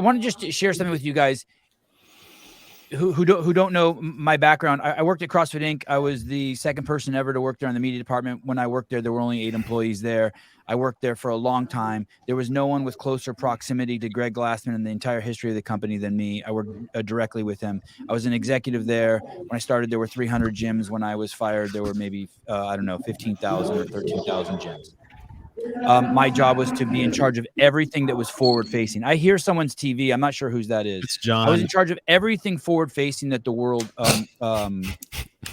want to just share something with you guys who don't know my background. I worked at CrossFit Inc. I was the second person ever to work there in the media department. When I worked there were only 8 employees there. I worked there for a long time. There was no one with closer proximity to Greg Glassman in the entire history of the company than me. I worked directly with him. I was an executive there. When I started, there were 300 gyms. When I was fired, there were maybe, 15,000 or 13,000 gyms. My job was to be in charge of everything that was forward facing. I hear someone's TV. I'm not sure whose that is. It's John. I was in charge of everything forward facing that the world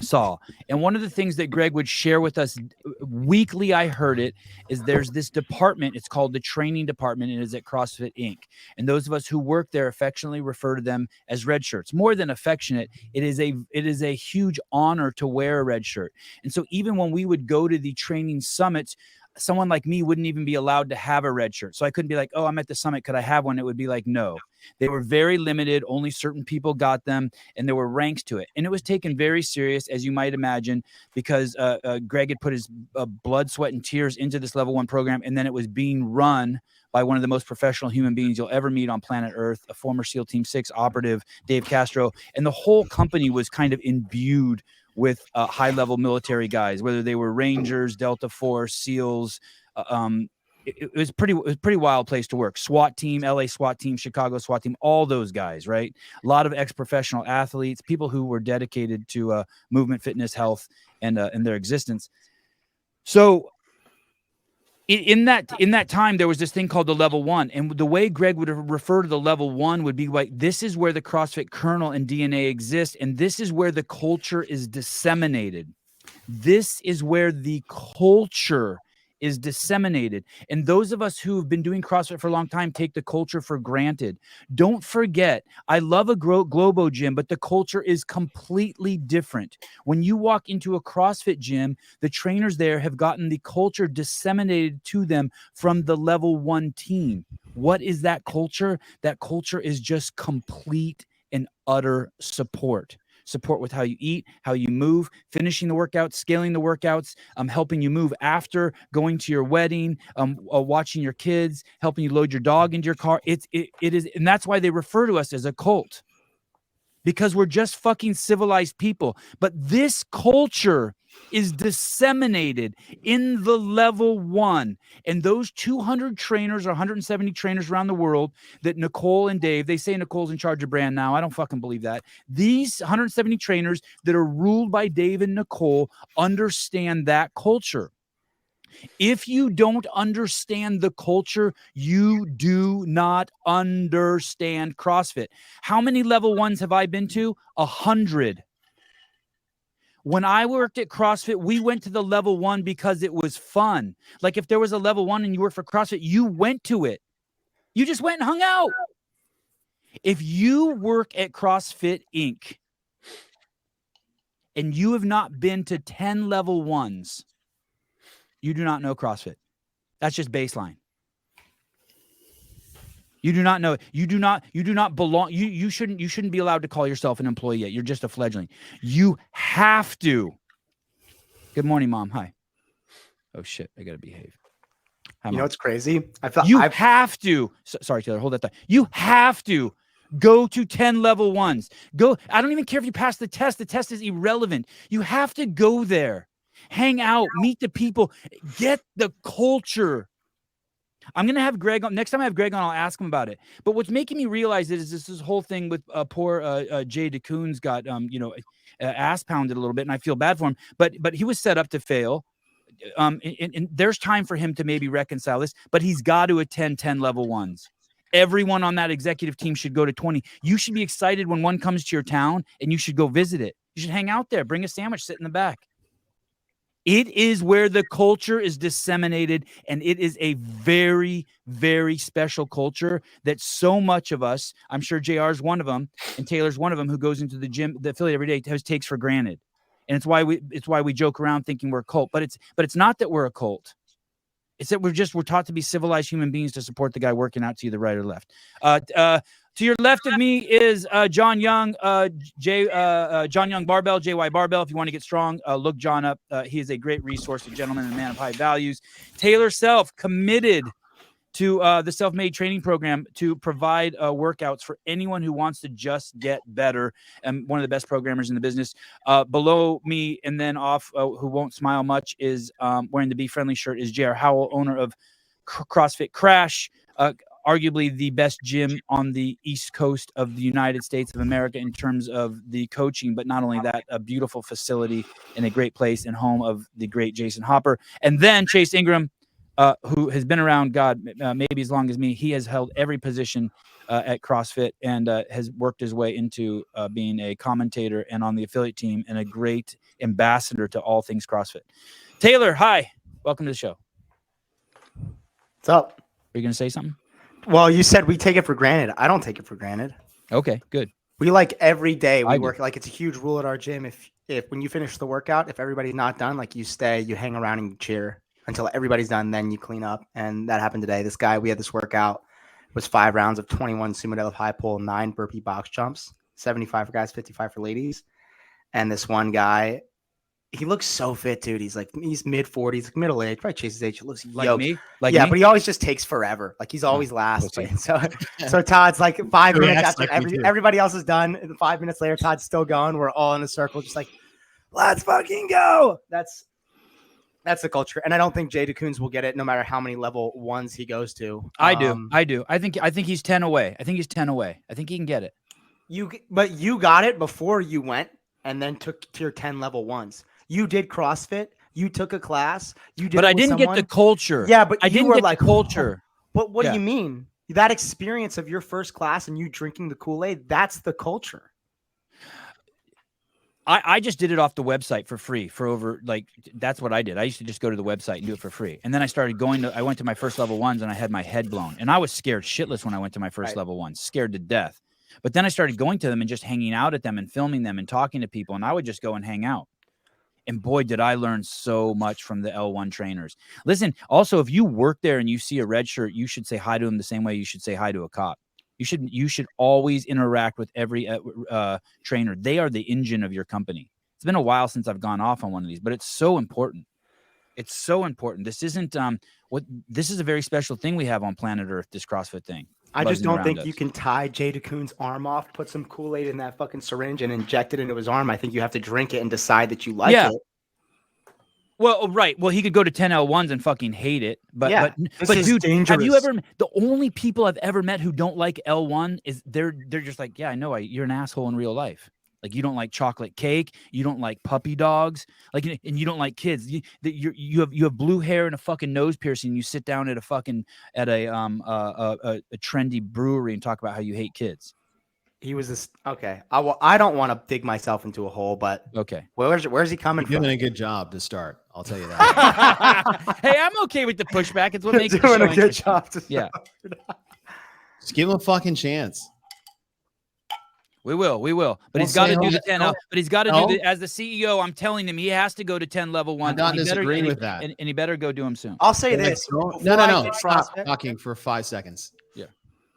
saw. And one of the things that Greg would share with us weekly, I heard it, is there's this department. It's called the training department, and it is at CrossFit Inc. And those of us who work there affectionately refer to them as red shirts. More than affectionate, it is a huge honor to wear a red shirt. And so even when we would go to the training summits, someone like me wouldn't even be allowed to have a red shirt. So I couldn't be like, oh, I'm at the summit, could I have one? It would be like, no. They were very limited. Only certain people got them, and there were ranks to it. And it was taken very serious, as you might imagine, because Greg had put his blood, sweat, and tears into this level 1 program, and then it was being run by one of the most professional human beings you'll ever meet on planet Earth, a former SEAL Team 6 operative, Dave Castro. And the whole company was kind of imbued with high-level military guys, whether they were Rangers, Delta Force, SEALs. It was pretty wild place to work. SWAT team, LA SWAT team, Chicago SWAT team, all those guys, right? A lot of ex-professional athletes, people who were dedicated to movement, fitness, health, and their existence. So in that time, there was this thing called the level 1. And the way Greg would refer to the level 1 would be like, this is where the CrossFit kernel and DNA exists. And this is where the culture is disseminated. This is where the culture is disseminated. And those of us who have been doing CrossFit for a long time take the culture for granted. Don't forget, I love a Globo gym, but the culture is completely different. When you walk into a CrossFit gym, the trainers there have gotten the culture disseminated to them from the level 1 team. What is that culture? That culture is just complete and utter support. Support with how you eat, how you move, finishing the workouts, scaling the workouts, helping you move after, going to your wedding, watching your kids, helping you load your dog into your car. It is, and that's why they refer to us as a cult, because we're just fucking civilized people. But this culture is disseminated in the level 1. And those 200 trainers or 170 trainers around the world that Nicole and Dave, they say Nicole's in charge of brand now. I don't fucking believe that. These 170 trainers that are ruled by Dave and Nicole understand that culture. If you don't understand the culture, you do not understand CrossFit. How many level 1s have I been to? 100. When I worked at CrossFit, we went to the level 1 because it was fun. Like if there was a level 1 and you worked for CrossFit, you went to it. You just went and hung out. If you work at CrossFit Inc. and you have not been to 10 level 1s, you do not know CrossFit. That's just baseline. You do not know it. You do not belong. You shouldn't be allowed to call yourself an employee yet. You're just a fledgling. You have to. Good morning, Mom. Hi. Oh shit, I gotta behave. Hi, you know Mom. what's crazy? I felt have to. Sorry, Taylor. Hold that thought. You have to go to 10 level 1s. Go. I don't even care if you pass the test. The test is irrelevant. You have to go there, hang out, meet the people, get the culture. I'm going to have Greg on. Next time I have Greg on, I'll ask him about it. But what's making me realize it is this whole thing with poor Jay DeCoon's got, ass pounded a little bit, and I feel bad for him. But he was set up to fail. And there's time for him to maybe reconcile this, but he's got to attend 10 level 1s. Everyone on that executive team should go to 20. You should be excited when one comes to your town, and you should go visit it. You should hang out there, bring a sandwich, sit in the back. It is where the culture is disseminated, and it is a very, very special culture that so much of us, I'm sure JR is one of them, and Taylor's one of them, who goes into the gym, the affiliate every day, takes for granted. And it's why we joke around thinking we're a cult, but it's not that we're a cult. It's that we're taught to be civilized human beings to support the guy working out to you, the right or left. To your left of me is John Young, John Young Barbell, JY Barbell. If you want to get strong, look John up. He is a great resource, a gentleman and a man of high values. Taylor Self, committed to the Self-Made Training Program to provide workouts for anyone who wants to just get better. And one of the best programmers in the business. Below me and then off, who won't smile much, is wearing the Be Friendly shirt, is J.R. Howell, owner of CrossFit Crash, arguably the best gym on the East Coast of the United States of America in terms of the coaching. But not only that, a beautiful facility and a great place and home of the great Jason Hopper. And then Chase Ingram, who has been around, God, maybe as long as me. He has held every position at CrossFit and has worked his way into being a commentator and on the affiliate team and a great ambassador to all things CrossFit. Taylor, hi. Welcome to the show. What's up? Are you going to say something? Well, you said we take it for granted. I don't take it for granted. Okay, good. We like every day we I work. Like it's a huge rule at our gym. If when you finish the workout, if everybody's not done, like you stay, you hang around and you cheer until everybody's done. Then you clean up. And that happened today. This guy, we had this workout. It was 5 rounds of 21 sumo deadlift high pull, 9 burpee box jumps, 75 for guys, 55 for ladies. And this one guy, he looks so fit, dude. He's mid-40s, like middle age, probably Chase's age. He looks like yoked. me. But he always just takes forever. Like he's always last. So Todd's like 5 minutes after everybody else is done. And 5 minutes later, Todd's still going. We're all in a circle, just like, let's fucking go. That's the culture. And I don't think Jay DeCoons will get it no matter how many level 1s he goes to. I do. I think he's 10 away. I think he's 10 away. I think he can get it. But you got it before you went and then took to your 10 level 1s. You did CrossFit. You took a class. You did. But I didn't get the culture. Yeah, but I didn't get like culture. But what do you mean? That experience of your first class and you drinking the Kool-Aid, that's the culture. I just did it off the website for free for over, like, that's what I did. I used to just go to the website and do it for free. And then I went to my first level 1s and I had my head blown. And I was scared shitless when I went to my first level 1s, scared to death. But then I started going to them and just hanging out at them and filming them and talking to people. And I would just go and hang out. And boy, did I learn so much from the L1 trainers. Listen, also, if you work there and you see a red shirt, you should say hi to them the same way you should say hi to a cop. You should always interact with every trainer. They are the engine of your company. It's been a while since I've gone off on one of these, but it's so important. It's so important. This isn't this is a very special thing we have on planet Earth, this CrossFit thing. I just don't think you can tie Jay DeCoon's arm off, put some Kool-Aid in that fucking syringe and inject it into his arm. I think you have to drink it and decide that you like it. Well, right. Well, he could go to 10 L1s and fucking hate it. But dude, dangerous. Have you ever, the only people I've ever met who don't like L1 is they're just like, yeah, I know you're an asshole in real life. Like you don't like chocolate cake, you don't like puppy dogs, like, and you don't like kids. You have blue hair and a fucking nose piercing. You sit down at a trendy brewery and talk about how you hate kids. He was this okay. I don't want to dig myself into a hole, but okay. Where's he coming from? Doing a good job to start. I'll tell you that. Hey, I'm okay with the pushback. It's what makes it doing a good job. Yeah. Just give him a fucking chance. We will. But he's got to do the 10. But he's got to do the, as the CEO, I'm telling him he has to go to 10 level 1. I'm not disagreeing with that. And he better go do them soon. I'll say this. No. Stop talking for 5 seconds. Yeah.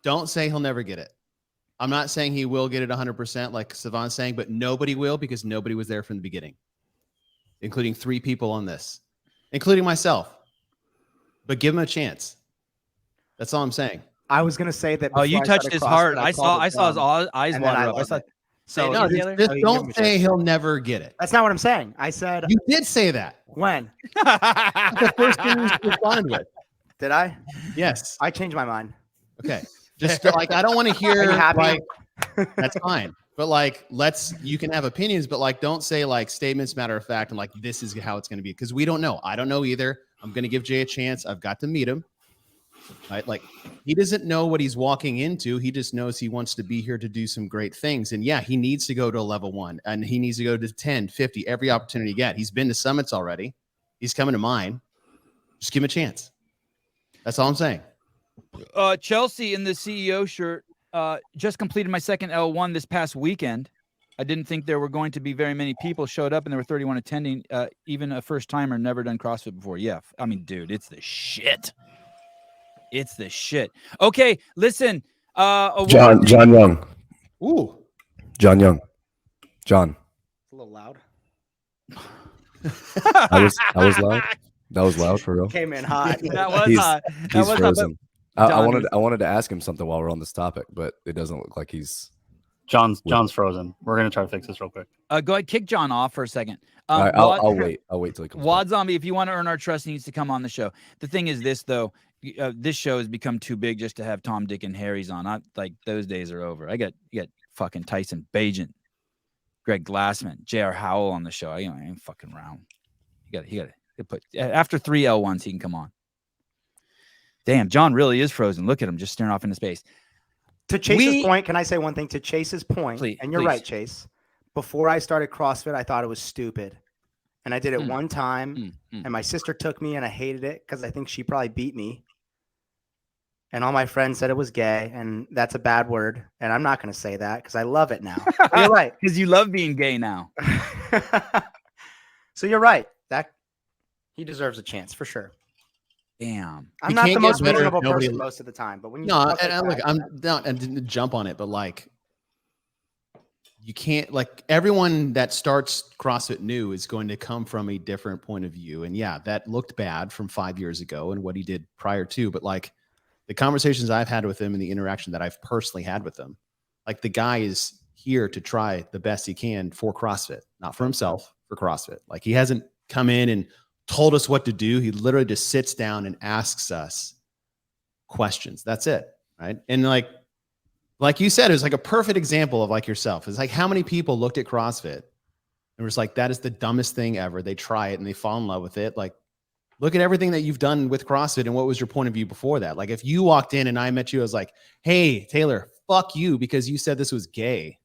Don't say he'll never get it. I'm not saying he will get it 100% like Savant's saying, but nobody will because nobody was there from the beginning, including 3 people on this, including myself. But give him a chance. That's all I'm saying. I was gonna say that. Oh, you touched his heart. I saw his eyes water up. So no, just don't say he'll never get it. That's not what I'm saying. I said you did say that. When? The first thing you responded with. Did I? Yes. I changed my mind. Okay. Just like I don't want to hear like that's fine. But like you can have opinions, but like don't say like statements matter of fact and like this is how it's gonna be. Because we don't know. I don't know either. I'm gonna give Jay a chance. I've got to meet him. Right? Like he doesn't know what he's walking into. He just knows he wants to be here to do some great things. And yeah, he needs to go to a level 1 and he needs to go to 10, 50, every opportunity he get. He's been to summits already. He's coming to mine. Just give him a chance. That's all I'm saying. Chelsea in the CEO shirt just completed my second L1 this past weekend. I didn't think there were going to be very many people showed up and there were 31 attending, even a first timer, never done CrossFit before. Yeah. I mean, dude, it's the shit. It's the shit. Okay, listen. John Young. Ooh. John Young. John. It's a little loud. I was loud. That was loud for real. Came in hot. That was hot. That was frozen. I wanted to ask him something while we're on this topic, but it doesn't look like he's. John's frozen. We're gonna try to fix this real quick. Go ahead, kick John off for a second. All right, I'll wait. I'll wait till he comes. Wad Zombie, if you want to earn our trust, he needs to come on the show. The thing is this, though. This show has become too big just to have Tom, Dick, and Harry's on. Like those days are over. You got fucking Tyson Bagent, Greg Glassman, J.R. Howell on the show. I ain't fucking around. You got to put after 3 L1s, he can come on. Damn, John really is frozen. Look at him, just staring off into space. To Chase's point, can I say one thing? To Chase's point, and you're right, Chase. Before I started CrossFit, I thought it was stupid. And I did it one time, and my sister took me, and I hated it because I think she probably beat me. And all my friends said it was gay, and that's a bad word. And I'm not going to say that because I love it now. You're right. Because you love being gay now. So you're right. That he deserves a chance for sure. Damn. I'm not the most reasonable person most of the time, but when you look, I'm not and didn't jump on it, but like you can't like everyone that starts CrossFit new is going to come from a different point of view. And yeah, that looked bad from 5 years ago and what he did prior to, but like the conversations I've had with him and the interaction that I've personally had with him, like the guy is here to try the best he can for CrossFit, not for himself, for CrossFit. Like he hasn't come in and told us what to do. He literally just sits down and asks us questions. That's it. Right. And like you said, it was like a perfect example of like yourself. It's like how many people looked at CrossFit and was like, that is the dumbest thing ever. They try it and they fall in love with it. Like, look at everything that you've done with CrossFit and what was your point of view before that? Like if you walked in and I met you, I was like, hey, Taylor, fuck you because you said this was gay.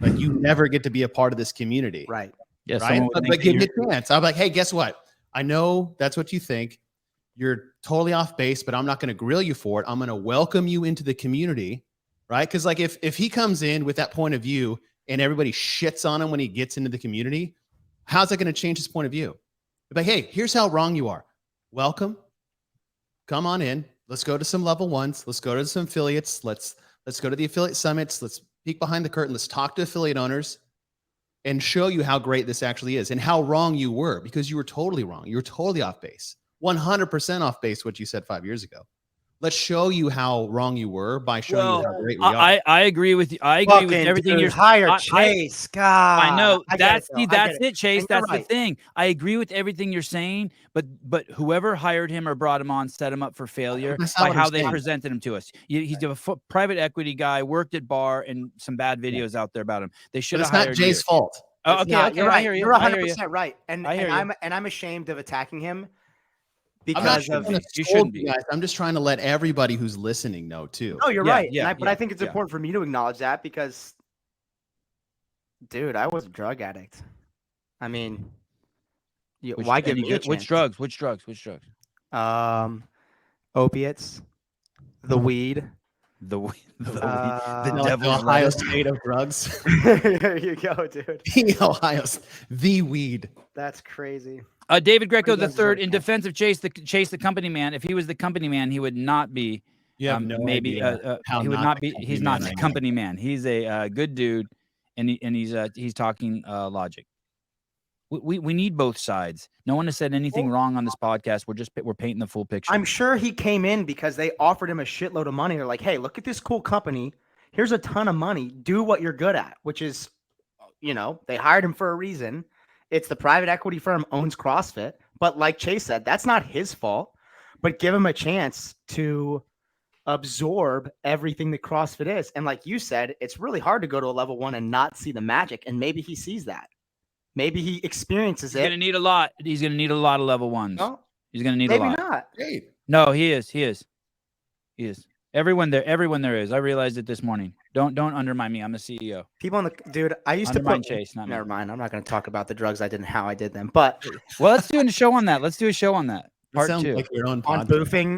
Like you never get to be a part of this community. Right. Yeah. Right. But give me a chance. I'm like, hey, guess what? I know that's what you think. You're totally off base, but I'm not going to grill you for it. I'm going to welcome you into the community. Right. Because like if he comes in with that point of view and everybody shits on him when he gets into the community, how's that going to change his point of view? But hey, here's how wrong you are. Welcome. Come on in. Let's go to some level ones. Let's go to some affiliates. Let's go to the affiliate summits. Let's peek behind the curtain. Let's talk to affiliate owners and show you how great this actually is and how wrong you were because you were totally wrong. You were totally off base, 100% off base, what you said 5 years ago. Let's show you how wrong you were by showing you how great we are. I agree with you. I agree with everything you're saying. Chase. God. I know. That's it, Chase. That's the thing. I agree with everything you're saying, but whoever hired him or brought him on set him up for failure by how they presented him to us. He's a private equity guy, worked at bar, and some bad videos out there about him. They should have hired. It's not Jay's fault. Oh, okay, you're right. You're 100% right. And I'm ashamed of attacking him. Because you shouldn't be. Guys. I'm just trying to let everybody who's listening know too. No, you're right. But I think it's important for me to acknowledge that because, dude, I was a drug addict. I mean, why give me a chance? Which drugs? Opiates, the weed. The Ohio State of drugs. There you go, dude. The weed. That's crazy. David Greco III, in defense of Chase, the company man. If he was the company man, he would not be. He would not be. He's not the company man. He's a good dude, and he's talking logic. We need both sides. No one has said anything wrong on this podcast. We're painting the full picture. I'm sure he came in because they offered him a shitload of money. They're like, hey, look at this cool company. Here's a ton of money. Do what you're good at, which is, they hired him for a reason. It's the private equity firm owns CrossFit. But like Chase said, that's not his fault. But give him a chance to absorb everything that CrossFit is. And like you said, it's really hard to go to a level 1 and not see the magic. And maybe he sees that. Maybe he experiences it. He's going to need a lot. He's going to need a lot of level 1s. No, he's going to need a lot. Maybe not. Great. No, he is. Everyone there is. I realized it this morning. Don't undermine me. I'm a CEO. People on the dude. I used undermine to Chase. Not never me. mind. I'm not going to talk about the drugs I did and how I did them. But well, let's do a show on that. Part 2 like your own on podcast. boofing.